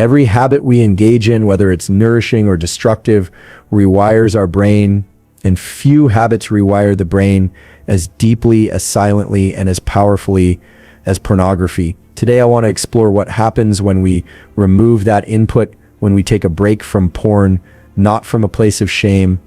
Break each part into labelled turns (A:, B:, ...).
A: Every habit we engage in, whether it's nourishing or destructive, rewires our brain, and few habits rewire the brain as deeply, as silently, and as powerfully as pornography. Today, I want to explore what happens when we remove that input, when we take a break from porn, not from a place of shame,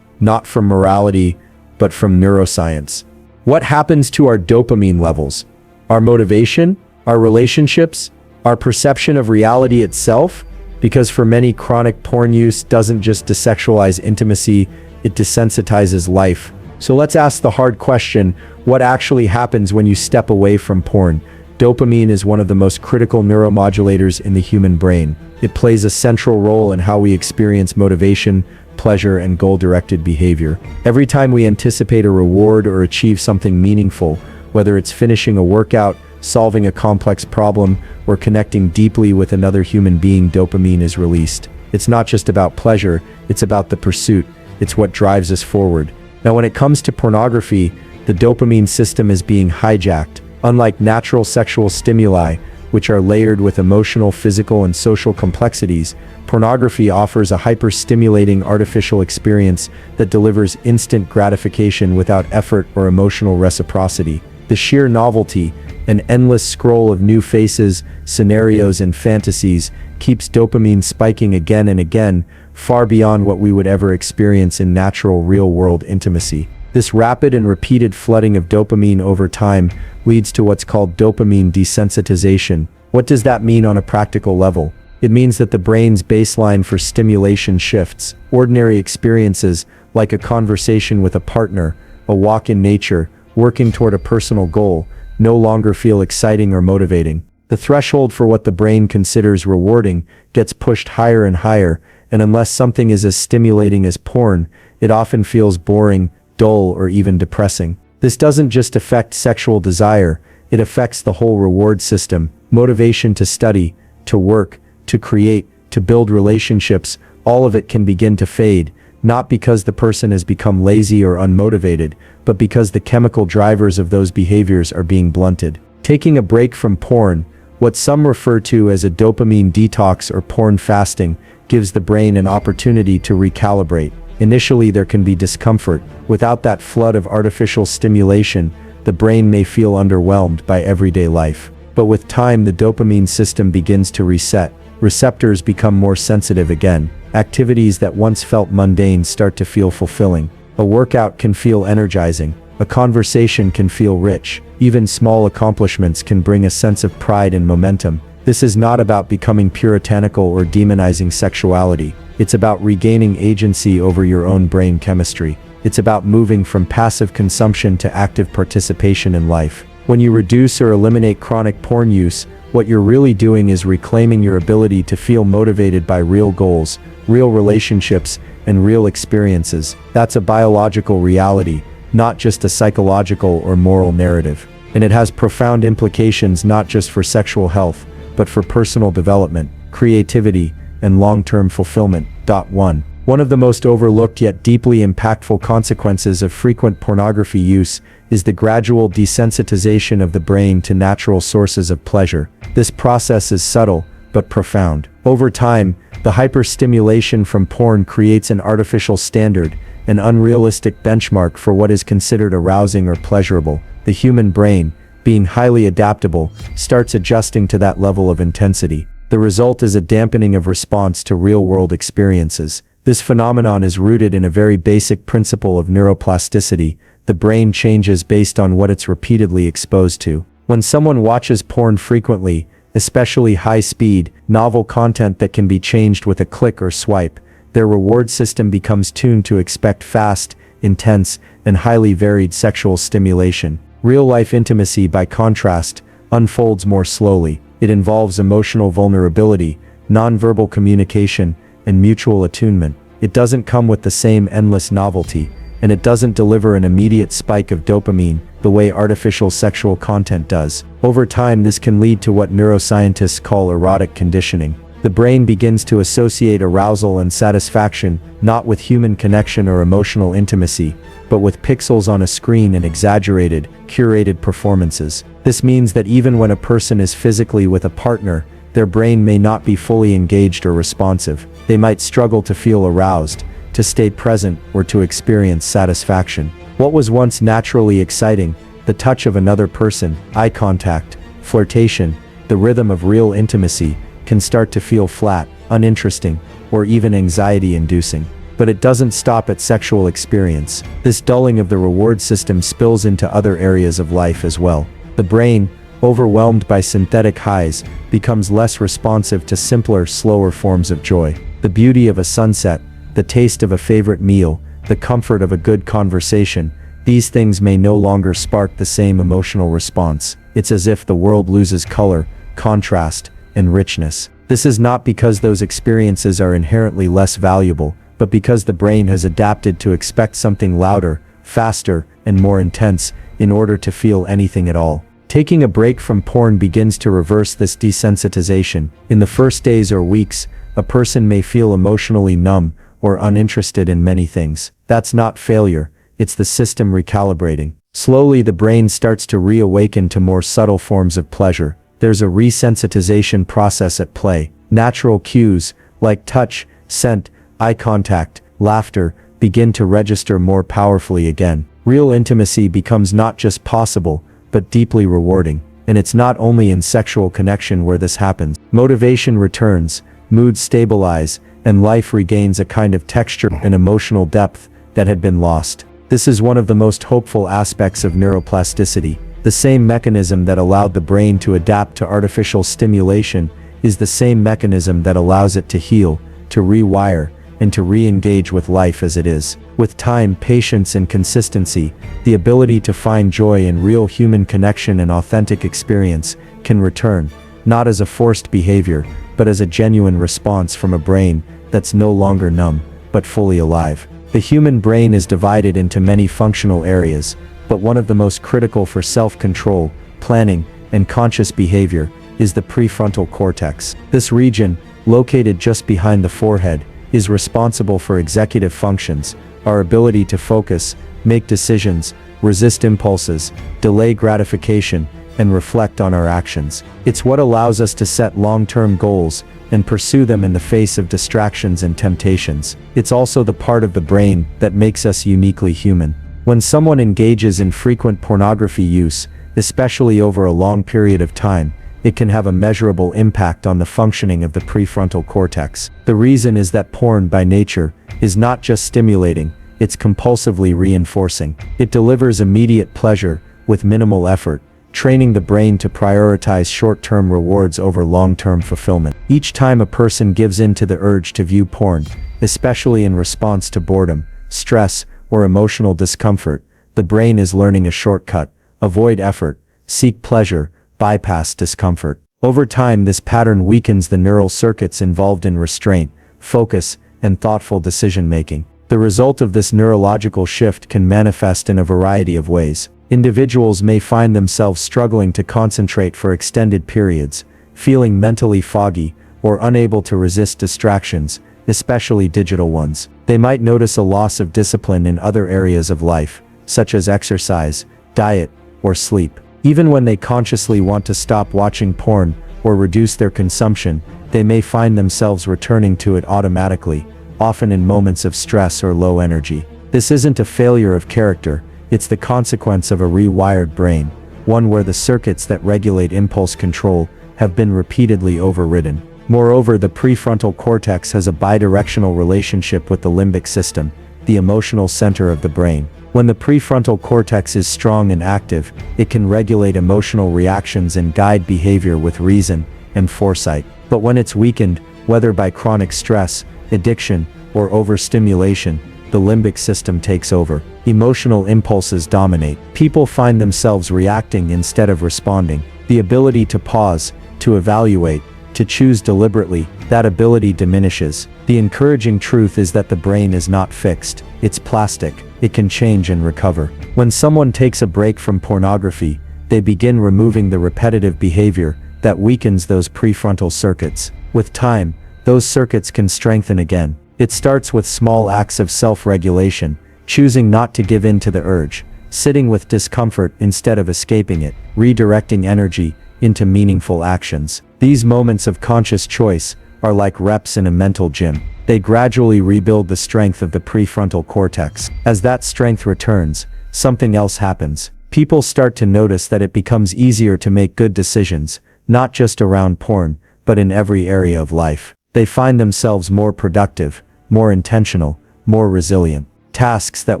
A: not from morality, but from neuroscience. What happens to our dopamine levels, our motivation, our relationships, our perception of reality itself? Because for many, chronic porn use doesn't just desexualize intimacy, it desensitizes life. So let's ask the hard question, what actually happens when you step away from porn? Dopamine is one of the most critical neuromodulators in the human brain. It plays a central role in how we experience motivation, pleasure, and goal-directed behavior. Every time we anticipate a reward or achieve something meaningful, whether it's finishing a workout, solving a complex problem, or connecting deeply with another human being, dopamine is released. It's not just about pleasure, it's about the pursuit. It's what drives us forward. Now, when it comes to pornography, the dopamine system is being hijacked. Unlike natural sexual stimuli, which are layered with emotional, physical, and social complexities, pornography offers a hyper-stimulating artificial experience that delivers instant gratification without effort or emotional reciprocity. The sheer novelty, an endless scroll of new faces, scenarios, and fantasies, keeps dopamine spiking again and again, far beyond what we would ever experience in natural, real-world intimacy. This rapid and repeated flooding of dopamine over time leads to what's called dopamine desensitization. What does that mean on a practical level? It means that the brain's baseline for stimulation shifts. Ordinary experiences, like a conversation with a partner, a walk in nature, working toward a personal goal, no longer feel exciting or motivating. The threshold for what the brain considers rewarding gets pushed higher and higher, and unless something is as stimulating as porn, it often feels boring, dull, or even depressing. This doesn't just affect sexual desire, it affects the whole reward system. Motivation to study, to work, to create, to build relationships, all of it can begin to fade, not because the person has become lazy or unmotivated, but because the chemical drivers of those behaviors are being blunted. Taking a break from porn, what some refer to as a dopamine detox or porn fasting, gives the brain an opportunity to recalibrate. Initially, there can be discomfort. Without that flood of artificial stimulation, the brain may feel underwhelmed by everyday life. But with time, the dopamine system begins to reset. Receptors become more sensitive again. Activities that once felt mundane start to feel fulfilling. A workout can feel energizing. A conversation can feel rich. Even small accomplishments can bring a sense of pride and momentum. This is not about becoming puritanical or demonizing sexuality. It's about regaining agency over your own brain chemistry. It's about moving from passive consumption to active participation in life. When you reduce or eliminate chronic porn use, what you're really doing is reclaiming your ability to feel motivated by real goals, real relationships, and real experiences. That's a biological reality, not just a psychological or moral narrative. And it has profound implications not just for sexual health, but for personal development, creativity, and long-term fulfillment. 1 of the most overlooked yet deeply impactful consequences of frequent pornography use is the gradual desensitization of the brain to natural sources of pleasure. This process is subtle, but profound. Over time, the hyperstimulation from porn creates an artificial standard, an unrealistic benchmark for what is considered arousing or pleasurable. The human brain, being highly adaptable, starts adjusting to that level of intensity. The result is a dampening of response to real-world experiences. This phenomenon is rooted in a very basic principle of neuroplasticity. The brain changes based on what it's repeatedly exposed to. When someone watches porn frequently, especially high-speed, novel content that can be changed with a click or swipe, their reward system becomes tuned to expect fast, intense, and highly varied sexual stimulation. Real-life intimacy, by contrast, unfolds more slowly. It involves emotional vulnerability, nonverbal communication, and mutual attunement. It doesn't come with the same endless novelty, and it doesn't deliver an immediate spike of dopamine the way artificial sexual content does. Over time, this can lead to what neuroscientists call erotic conditioning. The brain begins to associate arousal and satisfaction not with human connection or emotional intimacy, but with pixels on a screen and exaggerated, curated performances. This means that even when a person is physically with a partner, their brain may not be fully engaged or responsive. They might struggle to feel aroused, to stay present, or to experience satisfaction. What was once naturally exciting, the touch of another person, eye contact, flirtation, the rhythm of real intimacy, can start to feel flat, uninteresting, or even anxiety-inducing. But it doesn't stop at sexual experience. This dulling of the reward system spills into other areas of life as well. The brain, overwhelmed by synthetic highs, becomes less responsive to simpler, slower forms of joy. The beauty of a sunset, the taste of a favorite meal, the comfort of a good conversation, these things may no longer spark the same emotional response. It's as if the world loses color, contrast, and richness. This is not because those experiences are inherently less valuable, but because the brain has adapted to expect something louder, faster, and more intense in order to feel anything at all. Taking a break from porn begins to reverse this desensitization. In the first days or weeks, a person may feel emotionally numb or uninterested in many things. That's not failure, it's the system recalibrating. Slowly the brain starts to reawaken to more subtle forms of pleasure. There's a resensitization process at play. Natural cues, like touch, scent, eye contact, laughter, begin to register more powerfully again. Real intimacy becomes not just possible, but deeply rewarding. And it's not only in sexual connection where this happens. Motivation returns, moods stabilize, and life regains a kind of texture and emotional depth that had been lost. This is one of the most hopeful aspects of neuroplasticity. The same mechanism that allowed the brain to adapt to artificial stimulation is the same mechanism that allows it to heal, to rewire, and to re-engage with life as it is. With time, patience, and consistency, the ability to find joy in real human connection and authentic experience can return, not as a forced behavior, but as a genuine response from a brain that's no longer numb, but fully alive. The human brain is divided into many functional areas, but one of the most critical for self-control, planning, and conscious behavior is the prefrontal cortex. This region, located just behind the forehead, is responsible for executive functions, our ability to focus, make decisions, resist impulses, delay gratification, and reflect on our actions. It's what allows us to set long-term goals and pursue them in the face of distractions and temptations. It's also the part of the brain that makes us uniquely human. When someone engages in frequent pornography use, especially over a long period of time, it can have a measurable impact on the functioning of the prefrontal cortex. The reason is that porn by nature is not just stimulating, it's compulsively reinforcing. It delivers immediate pleasure with minimal effort, training the brain to prioritize short-term rewards over long-term fulfillment. Each time a person gives in to the urge to view porn, especially in response to boredom, stress, or emotional discomfort, the brain is learning a shortcut: avoid effort, seek pleasure, bypass discomfort. Over time, this pattern weakens the neural circuits involved in restraint, focus, and thoughtful decision-making. The result of this neurological shift can manifest in a variety of ways. Individuals may find themselves struggling to concentrate for extended periods, feeling mentally foggy, or unable to resist distractions, especially digital ones. They might notice a loss of discipline in other areas of life, such as exercise, diet, or sleep. Even when they consciously want to stop watching porn or reduce their consumption, they may find themselves returning to it automatically, often in moments of stress or low energy. This isn't a failure of character, it's the consequence of a rewired brain, one where the circuits that regulate impulse control have been repeatedly overridden. Moreover, the prefrontal cortex has a bidirectional relationship with the limbic system, the emotional center of the brain. When the prefrontal cortex is strong and active, it can regulate emotional reactions and guide behavior with reason and foresight. But when it's weakened, whether by chronic stress, addiction, or overstimulation, the limbic system takes over. Emotional impulses dominate. People find themselves reacting instead of responding. The ability to pause, to evaluate, to choose deliberately, that ability diminishes. The encouraging truth is that the brain is not fixed, it's plastic. It can change and recover. When someone takes a break from pornography, they begin removing the repetitive behavior that weakens those prefrontal circuits. With time, those circuits can strengthen again. It starts with small acts of self-regulation, choosing not to give in to the urge, sitting with discomfort instead of escaping it, redirecting energy, into meaningful actions. These moments of conscious choice are like reps in a mental gym. They gradually rebuild the strength of the prefrontal cortex. As that strength returns, something else happens. People start to notice that it becomes easier to make good decisions, not just around porn, but in every area of life. They find themselves more productive, more intentional, more resilient. Tasks that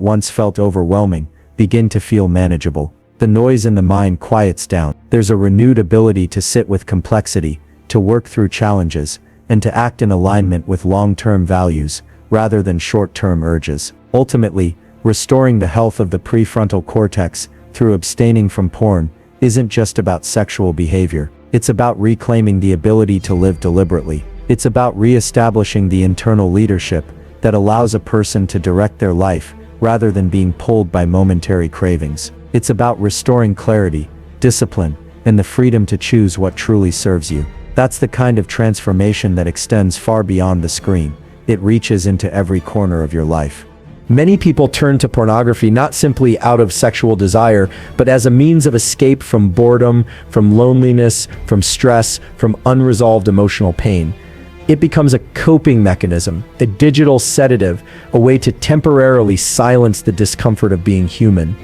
A: once felt overwhelming begin to feel manageable. The noise in the mind quiets down. There's a renewed ability to sit with complexity, to work through challenges, and to act in alignment with long-term values, rather than short-term urges. Ultimately, restoring the health of the prefrontal cortex through abstaining from porn isn't just about sexual behavior. It's about reclaiming the ability to live deliberately. It's about re-establishing the internal leadership that allows a person to direct their life rather than being pulled by momentary cravings. It's about restoring clarity, discipline, and the freedom to choose what truly serves you. That's the kind of transformation that extends far beyond the screen. It reaches into every corner of your life. Many people turn to pornography not simply out of sexual desire, but as a means of escape from boredom, from loneliness, from stress, from unresolved emotional pain. It becomes a coping mechanism, a digital sedative, a way to temporarily silence the discomfort of being human.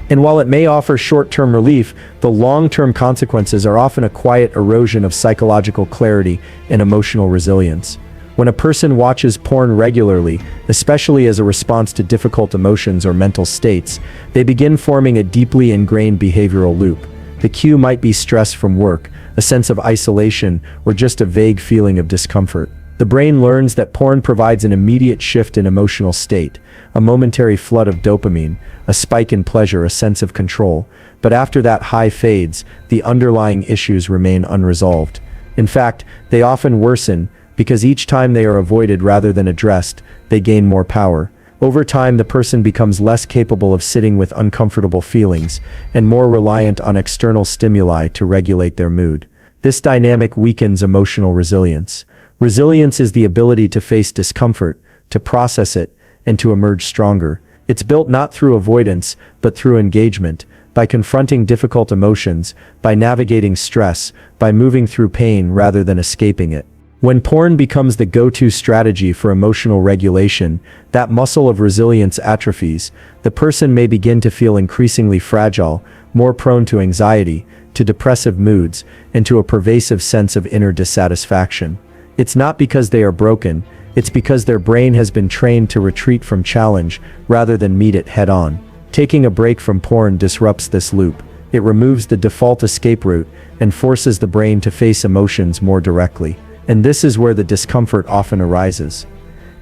A: And while it may offer short-term relief, the long-term consequences are often a quiet erosion of psychological clarity and emotional resilience. When a person watches porn regularly, especially as a response to difficult emotions or mental states, they begin forming a deeply ingrained behavioral loop. The cue might be stress from work, a sense of isolation, or just a vague feeling of discomfort. The brain learns that porn provides an immediate shift in emotional state, a momentary flood of dopamine, a spike in pleasure, a sense of control. But after that high fades, the underlying issues remain unresolved. In fact, they often worsen, because each time they are avoided rather than addressed, they gain more power. Over time, the person becomes less capable of sitting with uncomfortable feelings, and more reliant on external stimuli to regulate their mood. This dynamic weakens emotional resilience. Resilience is the ability to face discomfort, to process it, and to emerge stronger. It's built not through avoidance, but through engagement, by confronting difficult emotions, by navigating stress, by moving through pain rather than escaping it. When porn becomes the go-to strategy for emotional regulation, that muscle of resilience atrophies. The person may begin to feel increasingly fragile, more prone to anxiety, to depressive moods, and to a pervasive sense of inner dissatisfaction. It's not because they are broken, it's because their brain has been trained to retreat from challenge rather than meet it head-on. Taking a break from porn disrupts this loop. It removes the default escape route and forces the brain to face emotions more directly. And this is where the discomfort often arises.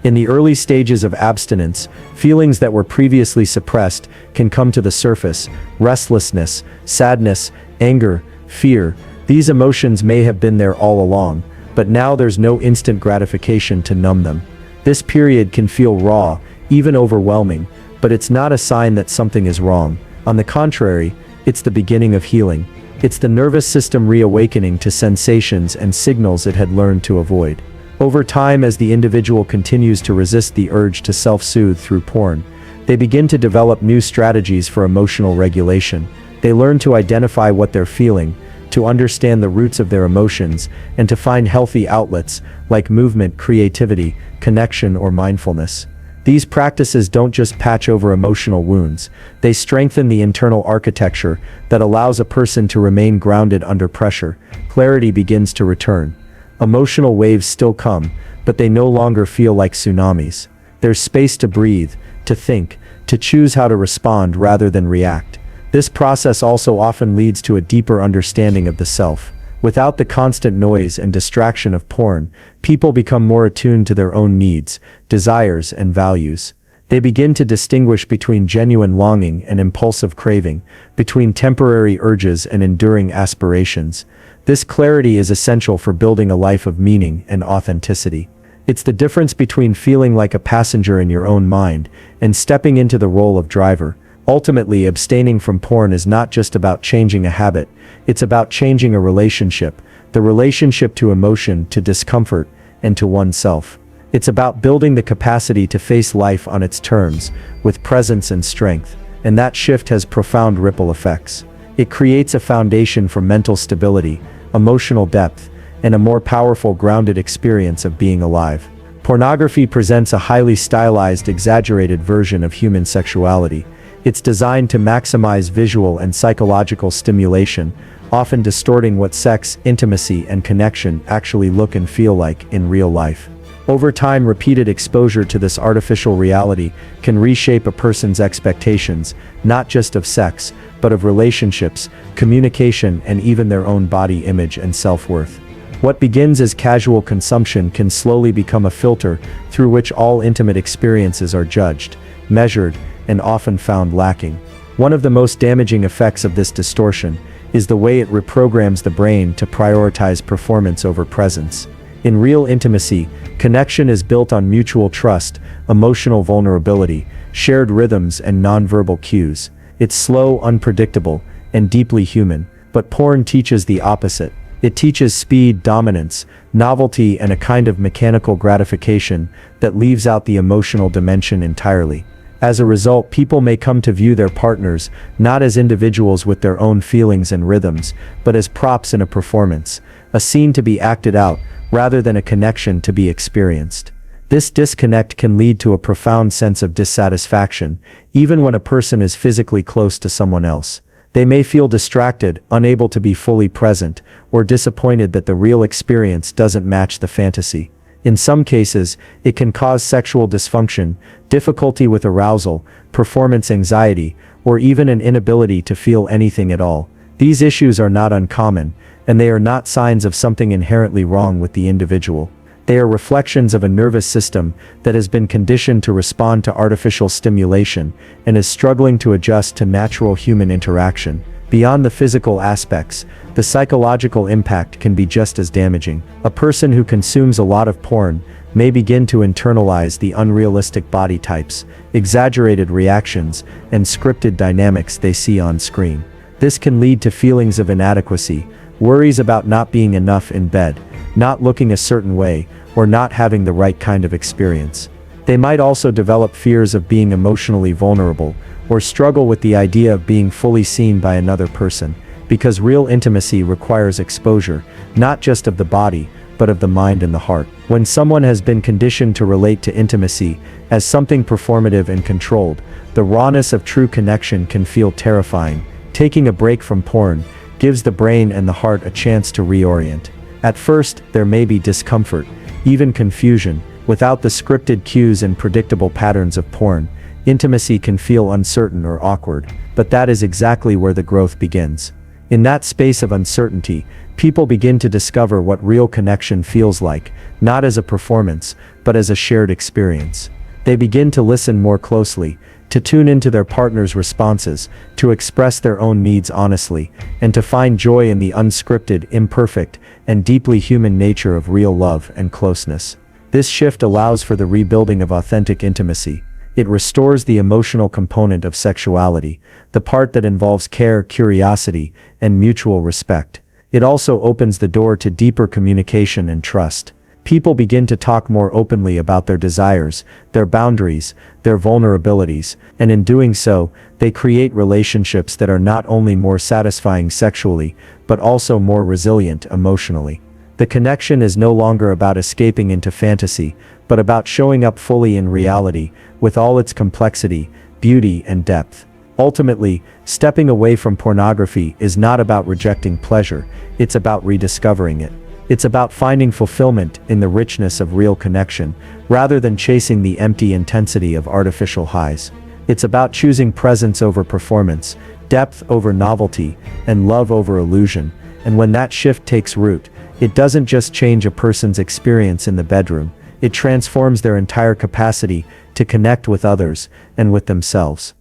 A: In the early stages of abstinence, feelings that were previously suppressed can come to the surface: restlessness, sadness, anger, fear. These emotions may have been there all along, but now there's no instant gratification to numb them. This period can feel raw, even overwhelming, but it's not a sign that something is wrong. On the contrary, it's the beginning of healing. It's the nervous system reawakening to sensations and signals it had learned to avoid. Over time, as the individual continues to resist the urge to self-soothe through porn, they begin to develop new strategies for emotional regulation. They learn to identify what they're feeling, to understand the roots of their emotions, and to find healthy outlets like movement, creativity, connection, or mindfulness. These practices don't just patch over emotional wounds, they strengthen the internal architecture that allows a person to remain grounded under pressure. Clarity begins to return. Emotional waves still come, but they no longer feel like tsunamis. There's space to breathe, to think, to choose how to respond rather than react. This process also often leads to a deeper understanding of the self. Without the constant noise and distraction of porn, people become more attuned to their own needs, desires, and values. They begin to distinguish between genuine longing and impulsive craving, between temporary urges and enduring aspirations. This clarity is essential for building a life of meaning and authenticity. It's the difference between feeling like a passenger in your own mind and stepping into the role of driver. Ultimately, abstaining from porn is not just about changing a habit, it's about changing a relationship, the relationship to emotion, to discomfort, and to oneself. It's about building the capacity to face life on its terms, with presence and strength, and that shift has profound ripple effects. It creates a foundation for mental stability, emotional depth, and a more powerful grounded experience of being alive. Pornography presents a highly stylized, exaggerated version of human sexuality. It's designed to maximize visual and psychological stimulation, often distorting what sex, intimacy, and connection actually look and feel like in real life. Over time, repeated exposure to this artificial reality can reshape a person's expectations, not just of sex, but of relationships, communication, and even their own body image and self-worth. What begins as casual consumption can slowly become a filter through which all intimate experiences are judged, measured, and often found lacking. One of the most damaging effects of this distortion is the way it reprograms the brain to prioritize performance over presence. In real intimacy, connection is built on mutual trust, emotional vulnerability, shared rhythms, and nonverbal cues. It's slow, unpredictable, and deeply human, but porn teaches the opposite. It teaches speed, dominance, novelty, and a kind of mechanical gratification that leaves out the emotional dimension entirely. As a result, people may come to view their partners not as individuals with their own feelings and rhythms, but as props in a performance, a scene to be acted out, rather than a connection to be experienced. This disconnect can lead to a profound sense of dissatisfaction, even when a person is physically close to someone else. They may feel distracted, unable to be fully present, or disappointed that the real experience doesn't match the fantasy. In some cases, it can cause sexual dysfunction, difficulty with arousal, performance anxiety, or even an inability to feel anything at all. These issues are not uncommon, and they are not signs of something inherently wrong with the individual. They are reflections of a nervous system that has been conditioned to respond to artificial stimulation and is struggling to adjust to natural human interaction. Beyond the physical aspects, the psychological impact can be just as damaging. A person who consumes a lot of porn may begin to internalize the unrealistic body types, exaggerated reactions, and scripted dynamics they see on screen. This can lead to feelings of inadequacy, worries about not being enough in bed, not looking a certain way, or not having the right kind of experience. They might also develop fears of being emotionally vulnerable, or struggle with the idea of being fully seen by another person, because real intimacy requires exposure, not just of the body, but of the mind and the heart. When someone has been conditioned to relate to intimacy as something performative and controlled, the rawness of true connection can feel terrifying. Taking a break from porn gives the brain and the heart a chance to reorient. At first, there may be discomfort, even confusion. Without the scripted cues and predictable patterns of porn, intimacy can feel uncertain or awkward, but that is exactly where the growth begins. In that space of uncertainty, people begin to discover what real connection feels like, not as a performance, but as a shared experience. They begin to listen more closely, to tune into their partner's responses, to express their own needs honestly, and to find joy in the unscripted, imperfect, and deeply human nature of real love and closeness. This shift allows for the rebuilding of authentic intimacy. It restores the emotional component of sexuality, the part that involves care, curiosity, and mutual respect. It also opens the door to deeper communication and trust. People begin to talk more openly about their desires, their boundaries, their vulnerabilities, and in doing so, they create relationships that are not only more satisfying sexually, but also more resilient emotionally. The connection is no longer about escaping into fantasy, but about showing up fully in reality, with all its complexity, beauty, and depth. Ultimately, stepping away from pornography is not about rejecting pleasure, it's about rediscovering it. It's about finding fulfillment in the richness of real connection, rather than chasing the empty intensity of artificial highs. It's about choosing presence over performance, depth over novelty, and love over illusion. And when that shift takes root, it doesn't just change a person's experience in the bedroom, it transforms their entire capacity to connect with others and with themselves.